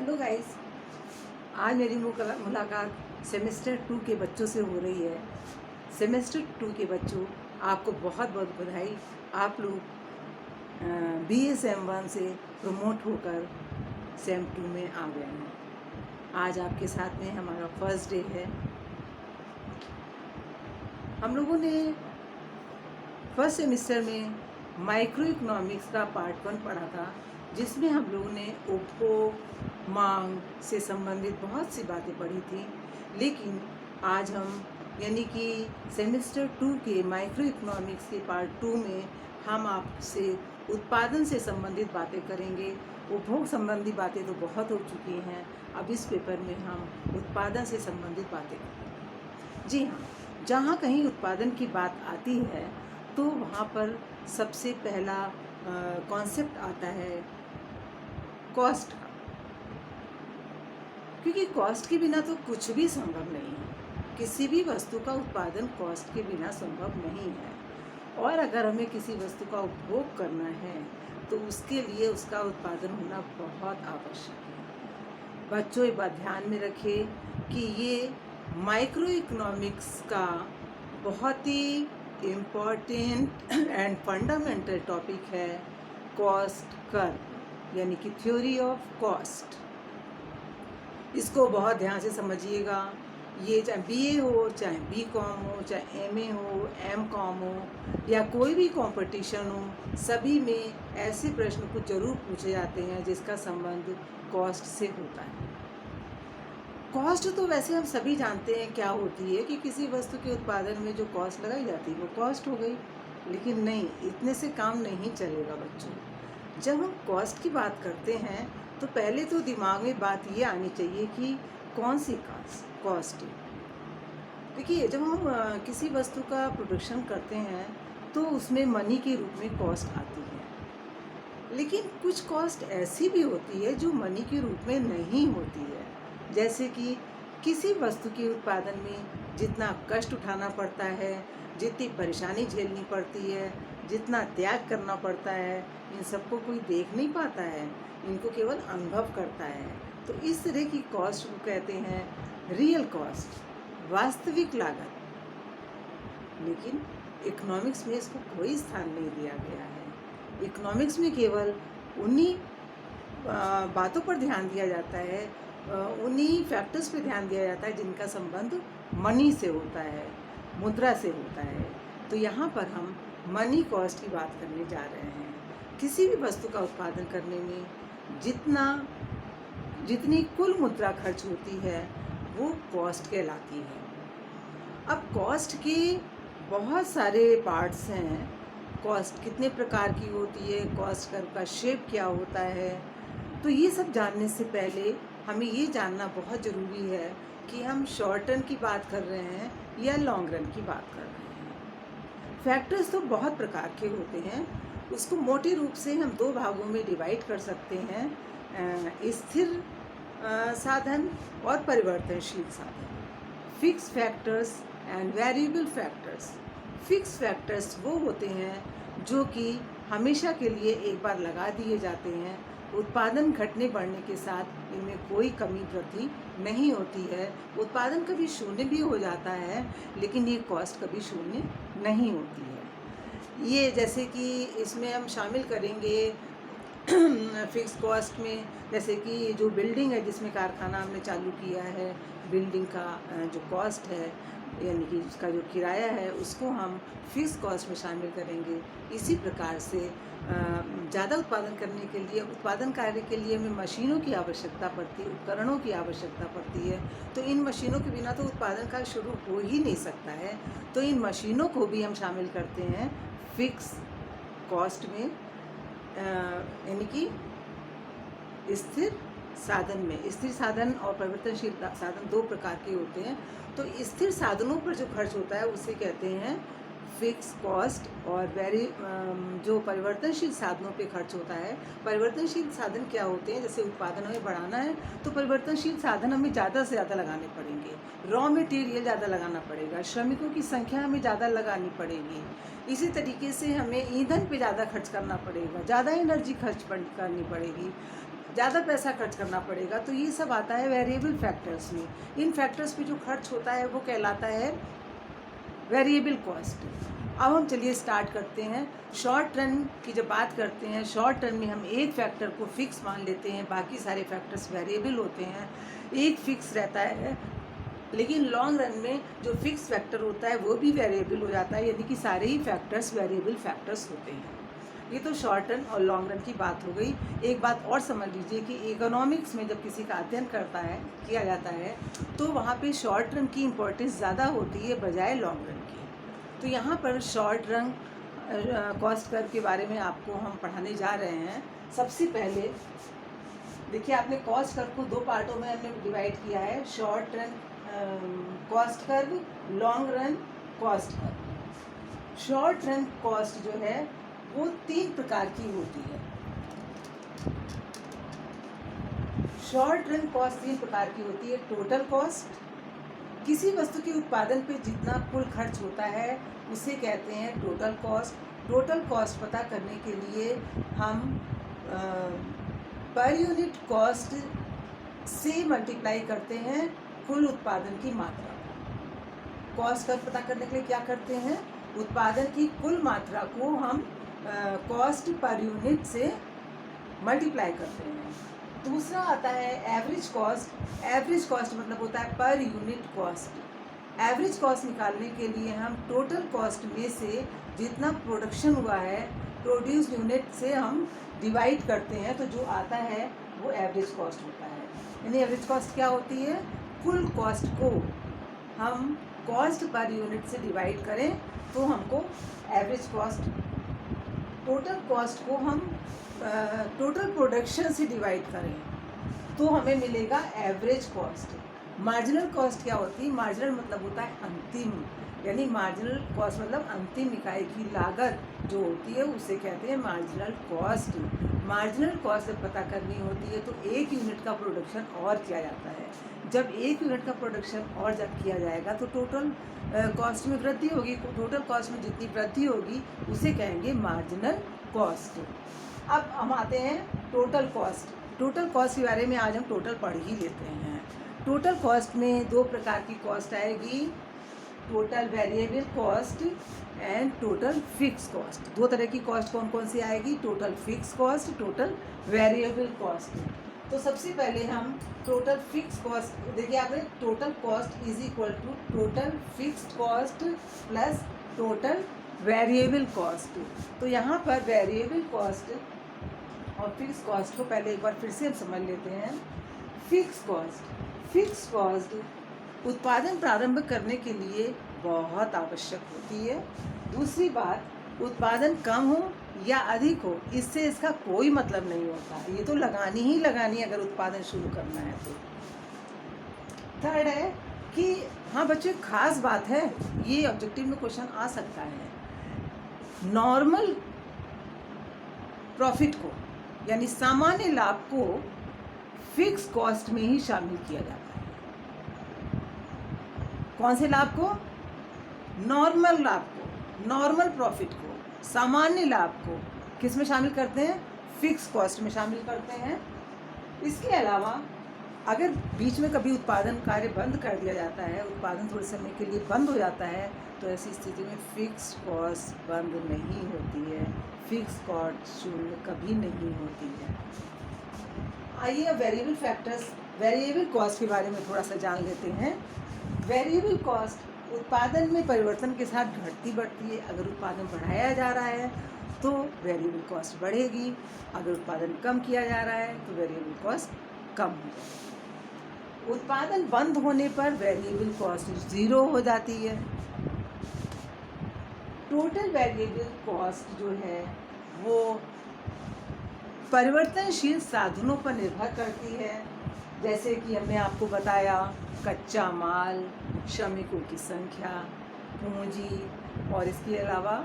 Hello guys. आज मेरी मुलाकात सेमेस्टर 2 के बच्चों से हो रही है। सेमेस्टर 2 के बच्चों, आपको बहुत बहुत बधाई। आप लोग BA सेम 1 से प्रमोट होकर सेम 2 में आ गए हैं। आज आपके साथ में हमारा फर्स्ट डे है। हम लोगों ने फर्स्ट सेमेस्टर में माइक्रो इकोनॉमिक्स का पार्ट 1 पढ़ा था, जिसमें हम लोगों ने उपभोग मांग से संबंधित बहुत सी बातें पढ़ी थी। लेकिन आज हम यानी कि सेमेस्टर 2 के माइक्रो इकोनॉमिक्स के पार्ट 2 में हम आपसे उत्पादन से संबंधित बातें करेंगे। उपभोग संबंधी बातें तो बहुत हो चुकी हैं, अब इस पेपर में हम उत्पादन से संबंधित बातें करेंगे। जी हाँ, जहाँ कहीं उत्पादन की बात आती है तो वहाँ पर सबसे पहला कॉन्सेप्ट आता है कॉस्ट का, क्योंकि कॉस्ट के बिना तो कुछ भी संभव नहीं है। किसी भी वस्तु का उत्पादन कॉस्ट के बिना संभव नहीं है, और अगर हमें किसी वस्तु का उपभोग करना है तो उसके लिए उसका उत्पादन होना बहुत आवश्यक है। बच्चों, एक बात ध्यान में रखें कि ये माइक्रो इकोनॉमिक्स का बहुत ही इम्पॉर्टेंट एंड फंडामेंटल टॉपिक है कॉस्ट कर्व, यानी कि थ्योरी ऑफ कॉस्ट। इसको बहुत ध्यान से समझिएगा। ये चाहे BA हो, चाहे BCom हो, चाहे MA हो, MCom हो, या कोई भी कंपटीशन हो, सभी में ऐसे प्रश्न कुछ जरूर पूछे जाते हैं जिसका संबंध कॉस्ट से होता है। कॉस्ट तो वैसे हम सभी जानते हैं क्या होती है, कि किसी वस्तु के उत्पादन में जो कॉस्ट लगाई जाती है वो कॉस्ट हो गई। लेकिन नहीं, इतने से काम नहीं चलेगा बच्चों। जब हम कॉस्ट की बात करते हैं तो पहले तो दिमाग में बात ये आनी चाहिए कि कौन सी कॉस्ट है। देखिए, जब हम किसी वस्तु का प्रोडक्शन करते हैं तो उसमें मनी के रूप में कॉस्ट आती है। लेकिन कुछ कॉस्ट ऐसी भी होती है जो मनी के रूप में नहीं होती है। जैसे कि किसी वस्तु के उत्पादन में जितना कष्ट उठाना पड़ता है, जितनी परेशानी झेलनी पड़ती है, जितना त्याग करना पड़ता है, इन सबको कोई देख नहीं पाता है, इनको केवल अनुभव करता है। तो इस तरह की कॉस्ट को कहते हैं रियल कॉस्ट, वास्तविक लागत। लेकिन इकोनॉमिक्स में इसको कोई स्थान नहीं दिया गया है। इकोनॉमिक्स में केवल उन्हीं बातों पर ध्यान दिया जाता है, उन्हीं फैक्टर्स पे ध्यान दिया जाता है जिनका संबंध मनी से होता है, मुद्रा से होता है। तो यहाँ पर हम मनी कॉस्ट की बात करने जा रहे हैं। किसी भी वस्तु का उत्पादन करने में जितनी कुल मुद्रा खर्च होती है वो कॉस्ट कहलाती है। अब कॉस्ट के बहुत सारे पार्ट्स हैं। कॉस्ट कितने प्रकार की होती है, कॉस्ट कर्व का शेप क्या होता है, तो ये सब जानने से पहले हमें ये जानना बहुत ज़रूरी है कि हम शॉर्ट रन की बात कर रहे हैं या लॉन्ग रन की बात कर रहे हैं। फैक्टर्स तो बहुत प्रकार के होते हैं। उसको मोटे रूप से हम 2 भागों में डिवाइड कर सकते हैं, स्थिर साधन और परिवर्तनशील साधन। Fix factors and variable factors. Fix factors वो होते हैं जो कि हमेशा के लिए एक बार लगा दिए जाते हैं। उत्पादन घटने बढ़ने के साथ इनमें कोई कमी वृद्धि नहीं होती है। उत्पादन कभी शून्य भी हो जाता है, लेकिन ये कॉस्ट कभी शून्य नहीं होती है। ये जैसे कि इसमें हम शामिल करेंगे फिक्स कॉस्ट में, जैसे कि जो बिल्डिंग है, जिसमें कारखाना हमने चालू किया है, बिल्डिंग का जो कॉस्ट है, यानी कि उसका जो किराया है, उसको हम फिक्स कॉस्ट में शामिल करेंगे। इसी प्रकार से ज़्यादा उत्पादन करने के लिए, उत्पादन कार्य के लिए हमें मशीनों की आवश्यकता पड़ती है, उपकरणों की आवश्यकता पड़ती है। तो इन मशीनों के बिना तो उत्पादन कार्य शुरू हो ही नहीं सकता है। तो इन मशीनों को भी हम शामिल करते हैं फिक्स कॉस्ट में, यानी कि स्थिर साधन में। स्थिर साधन और परिवर्तनशील साधन 2 प्रकार के होते हैं। तो स्थिर साधनों पर जो खर्च होता है उसे कहते हैं फिक्स कॉस्ट, और जो परिवर्तनशील साधनों पे खर्च होता है। परिवर्तनशील साधन क्या होते हैं? जैसे उत्पादन हमें बढ़ाना है तो परिवर्तनशील साधन हमें ज़्यादा से ज़्यादा लगाने पड़ेंगे। रॉ मटेरियल ज़्यादा लगाना पड़ेगा, श्रमिकों की संख्या हमें ज़्यादा लगानी पड़ेगी। इसी तरीके से हमें ईंधन पे ज़्यादा खर्च करना पड़ेगा, ज़्यादा एनर्जी खर्च करनी पड़ेगी। ज़्यादा पैसा खर्च करना पड़ेगा, तो ये सब आता है वेरिएबल फैक्टर्स में। इन फैक्टर्स पे जो खर्च होता है वो कहलाता है वेरिएबल कॉस्ट। अब हम चलिए स्टार्ट करते हैं। शॉर्ट रन की जब बात करते हैं, शॉर्ट रन में हम एक फैक्टर को फिक्स मान लेते हैं, बाकी सारे फैक्टर्स वेरिएबल होते हैं, एक फिक्स रहता है। लेकिन लॉन्ग रन में जो फिक्स फैक्टर होता है वो भी वेरिएबल हो जाता है, यानी कि सारे ही फैक्टर्स वेरिएबल फैक्टर्स होते हैं। ये तो शॉर्ट रन और लॉन्ग रन की बात हो गई। एक बात और समझ लीजिए कि इकोनॉमिक्स में जब किसी का अध्ययन किया जाता है तो वहाँ पे शॉर्ट रन की इम्पोर्टेंस ज़्यादा होती है बजाय लॉन्ग रन की। तो यहाँ पर शॉर्ट रन कॉस्ट कर्व के बारे में आपको हम पढ़ाने जा रहे हैं। सबसे पहले देखिए, आपने कॉस्ट कर्व को दो पार्टों में हमने डिवाइड किया है, short run cost curve, long run cost curve. Short run cost जो है वो 3 प्रकार की होती है। शॉर्ट रन कॉस्ट 3 प्रकार की होती है। टोटल कॉस्ट, किसी वस्तु के उत्पादन पे जितना कुल खर्च होता है उसे कहते हैं टोटल कॉस्ट। टोटल कॉस्ट पता करने के लिए हम पर यूनिट कॉस्ट से मल्टीप्लाई करते हैं कुल उत्पादन की मात्रा। कॉस्ट का पता करने के लिए क्या करते हैं, उत्पादन की कुल मात्रा को हम कॉस्ट पर यूनिट से मल्टीप्लाई करते हैं। दूसरा आता है एवरेज कॉस्ट। एवरेज कॉस्ट मतलब होता है per unit cost. Average cost निकालने के लिए हम टोटल कॉस्ट में से जितना प्रोडक्शन हुआ है, प्रोड्यूस यूनिट से हम डिवाइड करते हैं, तो जो आता है वो एवरेज कॉस्ट होता है। यानी एवरेज कॉस्ट क्या होती है, कुल कॉस्ट को हम कॉस्ट पर यूनिट से डिवाइड करें तो हमको एवरेज कॉस्ट, टोटल कॉस्ट को हम टोटल प्रोडक्शन से डिवाइड करें तो हमें मिलेगा एवरेज कॉस्ट। मार्जिनल कॉस्ट क्या होती है, मार्जिनल मतलब होता है अंतिम, यानी मार्जिनल कॉस्ट मतलब अंतिम इकाई की लागत जो होती है उसे कहते हैं मार्जिनल कॉस्ट। मार्जिनल कॉस्ट जब पता करनी होती है तो एक यूनिट का प्रोडक्शन और किया जाता है। जब एक यूनिट का प्रोडक्शन और जब किया जाएगा तो टोटल कॉस्ट में वृद्धि होगी। टोटल कॉस्ट में जितनी वृद्धि होगी उसे कहेंगे मार्जिनल कॉस्ट। अब हम आते हैं टोटल कॉस्ट। टोटल कॉस्ट के बारे में आज हम टोटल पढ़ ही लेते हैं। टोटल कॉस्ट में 2 प्रकार की कॉस्ट आएगी, total variable cost and total fix cost. 2 तरह की कॉस्ट कौन कौन सी आएगी, total fix cost, total variable cost. तो सबसे पहले हम टोटल फिक्स कॉस्ट देखिए, आपने total cost is equal to total fixed cost plus total variable cost. तो यहाँ पर वेरिएबल कॉस्ट और फिक्स कॉस्ट को पहले एक बार फिर से हम समझ लेते हैं। फिक्स कॉस्ट उत्पादन प्रारंभ करने के लिए बहुत आवश्यक होती है। दूसरी बात, उत्पादन कम हो या अधिक हो इससे इसका कोई मतलब नहीं होता, ये तो लगानी ही लगानी अगर उत्पादन शुरू करना है तो। थर्ड है कि हाँ बच्चों, एक खास बात है, ये ऑब्जेक्टिव में क्वेश्चन आ सकता है, नॉर्मल प्रॉफिट को यानी सामान्य लाभ को फिक्स कॉस्ट में ही शामिल किया जाता है। कौन से लाभ को, नॉर्मल लाभ को, नॉर्मल प्रॉफिट को, सामान्य लाभ को किस में शामिल करते हैं, फिक्स कॉस्ट में शामिल करते हैं। इसके अलावा अगर बीच में कभी उत्पादन कार्य बंद कर दिया जाता है, उत्पादन थोड़े समय के लिए बंद हो जाता है, तो ऐसी स्थिति में फिक्स कॉस्ट बंद नहीं होती है, फिक्स कॉस्ट शून्य कभी नहीं होती है। आइए अब वेरिएबल कॉस्ट के बारे में थोड़ा सा जान लेते हैं। वेरिएबल कॉस्ट उत्पादन में परिवर्तन के साथ घटती बढ़ती है। अगर उत्पादन बढ़ाया जा रहा है तो वेरिएबल कॉस्ट बढ़ेगी, अगर उत्पादन कम किया जा रहा है तो वेरिएबल कॉस्ट कम हो जाएगी। उत्पादन बंद होने पर वेरिएबल कॉस्ट 0 हो जाती है। टोटल वेरिएबल कॉस्ट जो है वो परिवर्तनशील साधनों पर निर्भर करती है, जैसे कि हमने आपको बताया कच्चा माल, श्रमिकों की संख्या, पूंजी और इसके अलावा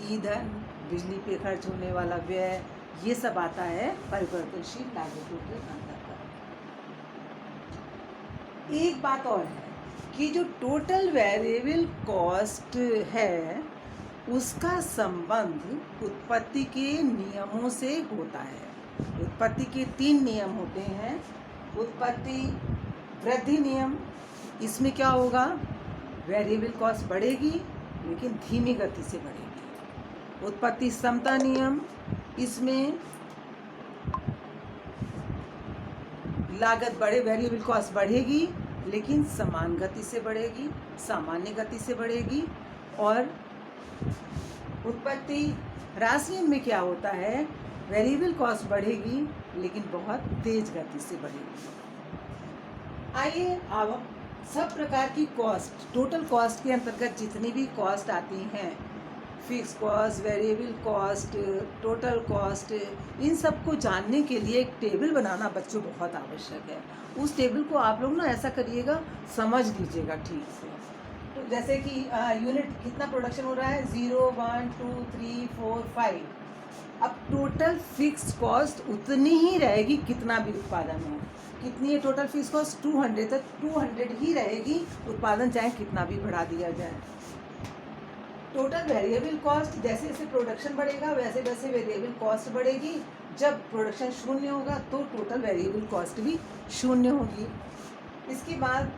ईंधन, बिजली पे खर्च होने वाला व्यय, ये सब आता है परिवर्तनशील लागतों के अंतर्गत। एक बात और है कि जो टोटल वेरिएबल कॉस्ट है उसका संबंध उत्पत्ति के नियमों से होता है। उत्पत्ति के 3 नियम होते हैं। उत्पत्ति वृद्धि नियम, इसमें क्या होगा, वेरिएबल कॉस्ट बढ़ेगी लेकिन धीमी गति से बढ़ेगी। उत्पत्ति समता नियम, इसमें लागत बढ़े, वेरिएबल कॉस्ट बढ़ेगी लेकिन समान गति से बढ़ेगी, सामान्य गति से बढ़ेगी। और उत्पत्ति ह्रास नियम में क्या होता है, वेरिएबल कॉस्ट बढ़ेगी लेकिन बहुत तेज गति से बढ़ेगी। आइए अब सब प्रकार की कॉस्ट, टोटल कॉस्ट के अंतर्गत जितनी भी कॉस्ट आती हैं, fix cost, variable cost, total cost, इन सब को जानने के लिए एक टेबल बनाना बच्चों बहुत आवश्यक है। उस टेबल को आप लोग ना ऐसा करिएगा, समझ लीजिएगा ठीक से। तो जैसे कि यूनिट कितना प्रोडक्शन हो रहा है, 0, 1, 2, 3, 4, 5। अब टोटल फिक्स कॉस्ट उतनी ही रहेगी कितना भी उत्पादन हो। कितनी है टोटल फिक्स कॉस्ट, 200, तो 200 ही रहेगी, उत्पादन चाहे कितना भी बढ़ा दिया जाए। टोटल वेरिएबल कॉस्ट, जैसे जैसे प्रोडक्शन बढ़ेगा वैसे वैसे वेरिएबल कॉस्ट बढ़ेगी। जब प्रोडक्शन शून्य होगा तो टोटल वेरिएबल कॉस्ट भी शून्य होगी। इसके बाद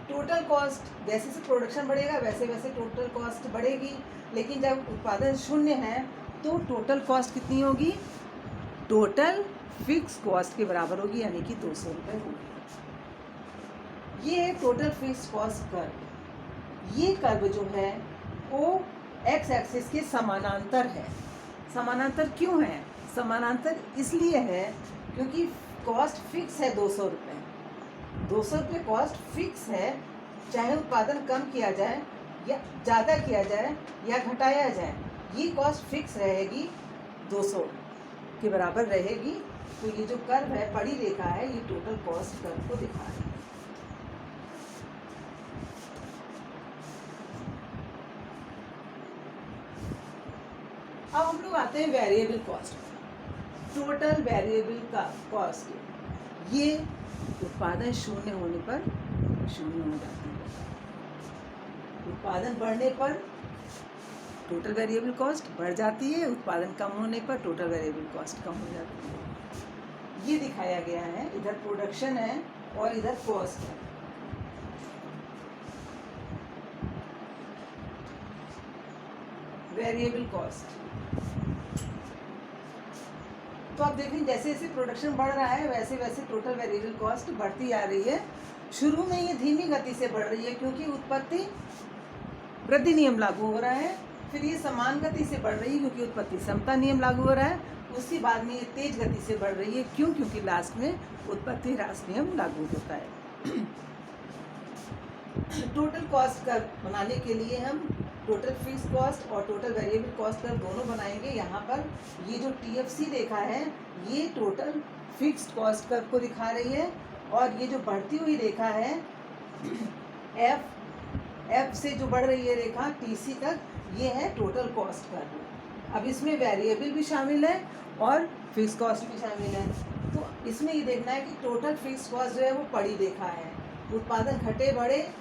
टोटल कॉस्ट, जैसे जैसे प्रोडक्शन बढ़ेगा वैसे वैसे टोटल कॉस्ट बढ़ेगी, लेकिन जब उत्पादन शून्य है तो टोटल कॉस्ट कितनी होगी, टोटल फिक्स कॉस्ट के बराबर होगी, यानी कि 200 रुपये होगी। ये है टोटल फिक्स कॉस्ट कर्व। ये कर्व जो है वो एक्स एक्सिस के समानांतर है। समानांतर क्यों है, समानांतर इसलिए है क्योंकि कॉस्ट फिक्स है 200 रुपये। 200 रुपये कॉस्ट फिक्स है, चाहे उत्पादन कम किया जाए या ज़्यादा किया जाए या घटाया जाए, ये कॉस्ट फिक्स रहेगी, 200 के बराबर रहेगी। तो ये जो कर्व है, बड़ी रेखा है, ये टोटल कॉस्ट कर्व को दिखा रही है। अब हम लोग आते हैं वेरिएबल कॉस्ट। टोटल वेरिएबल का कॉस्ट, ये उत्पादन शून्य होने पर शून्य हो जाती है। उत्पादन बढ़ने पर टोटल वेरिएबल कॉस्ट बढ़ जाती है, उत्पादन कम होने पर टोटल वेरिएबल कॉस्ट कम हो जाती है। ये दिखाया गया है, इधर प्रोडक्शन है और इधर कॉस्ट है। वेरिएबल कॉस्ट, तो आप देखें जैसे जैसे प्रोडक्शन बढ़ रहा है वैसे वैसे टोटल वेरिएबल कॉस्ट बढ़ती आ रही है। शुरू में ये धीमी गति से बढ़ रही है क्योंकि उत्पत्ति वृद्धि नियम लागू हो रहा है, फिर ये समान गति से बढ़ रही है क्योंकि उत्पत्ति समता नियम लागू हो रहा है, उसके बाद में ये तेज गति से बढ़ रही है। क्यों, क्योंकि लास्ट में उत्पत्ति ह्रास नियम लागू होता है। टोटल कॉस्ट कर्व बनाने के लिए हम टोटल फिक्स कॉस्ट और टोटल वेरिएबल कॉस्ट कर्व दोनों बनाएंगे। यहाँ पर ये जो TFC रेखा है ये टोटल फिक्स्ड कॉस्ट कर्व को दिखा रही है, और ये जो बढ़ती हुई रेखा है F से जो बढ़ रही है रेखा TC तक, ये है टोटल कॉस्ट कर्व। अब इसमें वेरिएबल भी शामिल है और फिक्स कॉस्ट भी शामिल है। तो इसमें ये देखना है कि टोटल फिक्स कॉस्ट जो है वो बड़ी रेखा है, उत्पादन घटे बढ़े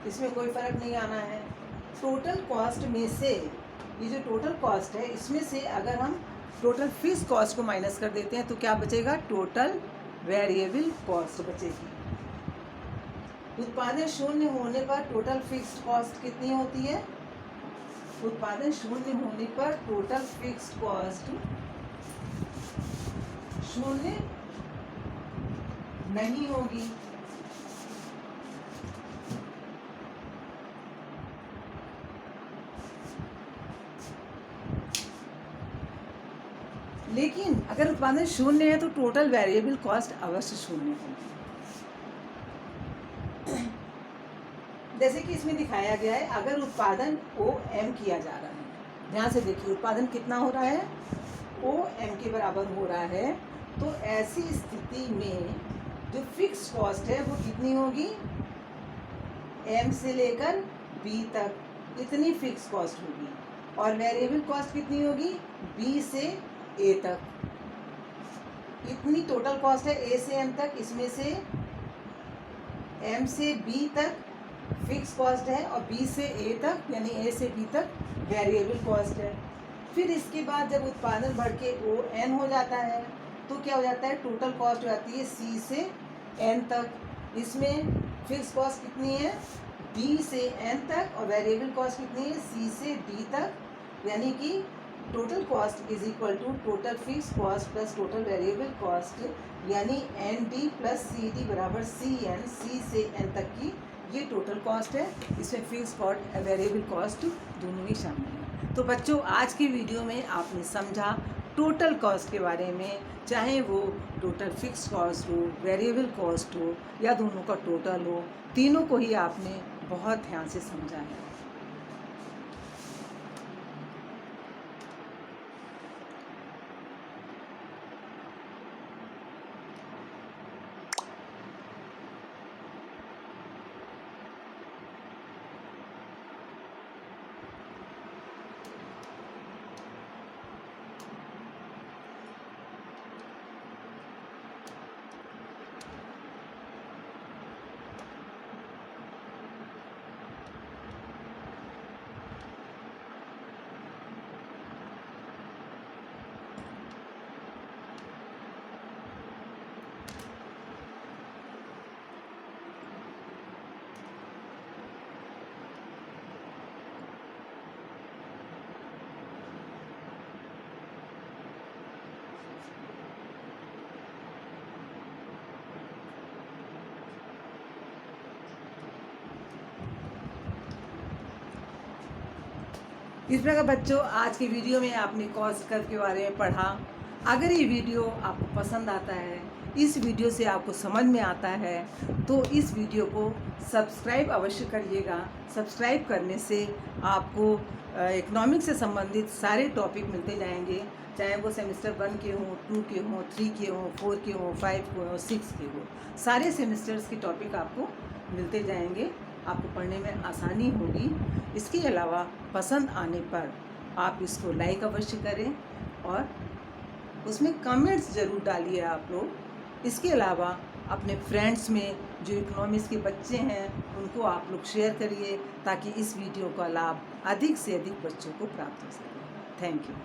इसमें कोई फर्क नहीं आना है। टोटल कॉस्ट में से ये जो टोटल कॉस्ट है इसमें से अगर हम टोटल फिक्स कॉस्ट को माइनस कर देते हैं तो क्या बचेगा, टोटल वेरिएबल कॉस्ट बचेगी। उत्पादन शून्य होने पर टोटल फिक्स्ड कॉस्ट कितनी होती है, उत्पादन शून्य होने पर टोटल फिक्स्ड कॉस्ट शून्य नहीं होगी। लेकिन अगर उत्पादन शून्य है तो टोटल वेरिएबल कॉस्ट अवश्य शून्य होगी। जैसे कि इसमें दिखाया गया है, अगर उत्पादन OM किया जा रहा है, ध्यान से देखिए उत्पादन कितना हो रहा है, OM के बराबर हो रहा है, तो ऐसी स्थिति में जो फिक्स कॉस्ट है वो कितनी होगी, M से लेकर B तक इतनी फिक्स कॉस्ट होगी, और वेरिएबल कॉस्ट कितनी होगी, B से A तक इतनी टोटल कॉस्ट है। A से M तक, इसमें से M से B तक फिक्स कॉस्ट है और B से A तक यानी A से B तक वेरिएबल कॉस्ट है। फिर इसके बाद जब उत्पादन बढ़ के ओ एन हो जाता है तो क्या हो जाता है, टोटल कॉस्ट हो जाती है सी से एन तक। इसमें फिक्स कॉस्ट कितनी है, बी से एन तक, और वेरिएबल कॉस्ट कितनी है, सी से डी तक। यानी कि total cost is equal to total fix cost plus total variable cost, यानी N D plus C D बराबर सी एन, सी से एन तक की ये टोटल कॉस्ट है। इसमें फिक्स कॉस्ट वेरिएबल कॉस्ट दोनों ही शामिल हैं। तो बच्चों आज की वीडियो में आपने समझा टोटल कॉस्ट के बारे में, चाहे वो टोटल फिक्स कॉस्ट हो, वेरिएबल कॉस्ट हो या दोनों का टोटल हो, तीनों को ही आपने बहुत ध्यान से समझा है। इस प्रकार बच्चों आज की वीडियो में आपने कॉस्ट कर्व के बारे में पढ़ा। अगर ये वीडियो आपको पसंद आता है, इस वीडियो से आपको समझ में आता है, तो इस वीडियो को सब्सक्राइब अवश्य करिएगा। सब्सक्राइब करने से आपको इकोनॉमिक्स से संबंधित सारे टॉपिक मिलते जाएंगे, चाहे वो सेमेस्टर 1 के हों, 2 के हों, 3 के हों, 4 के हों, 5 के हों, 6 के हों, सारे सेमेस्टर्स के टॉपिक आपको मिलते जाएंगे। आपको पढ़ने में आसानी होगी। इसके अलावा पसंद आने पर आप इसको लाइक अवश्य करें और उसमें कमेंट्स ज़रूर डालिए आप लोग। इसके अलावा अपने फ्रेंड्स में जो इकोनॉमिक्स के बच्चे हैं उनको आप लोग शेयर करिए, ताकि इस वीडियो का लाभ अधिक से अधिक बच्चों को प्राप्त हो सके। Thank you.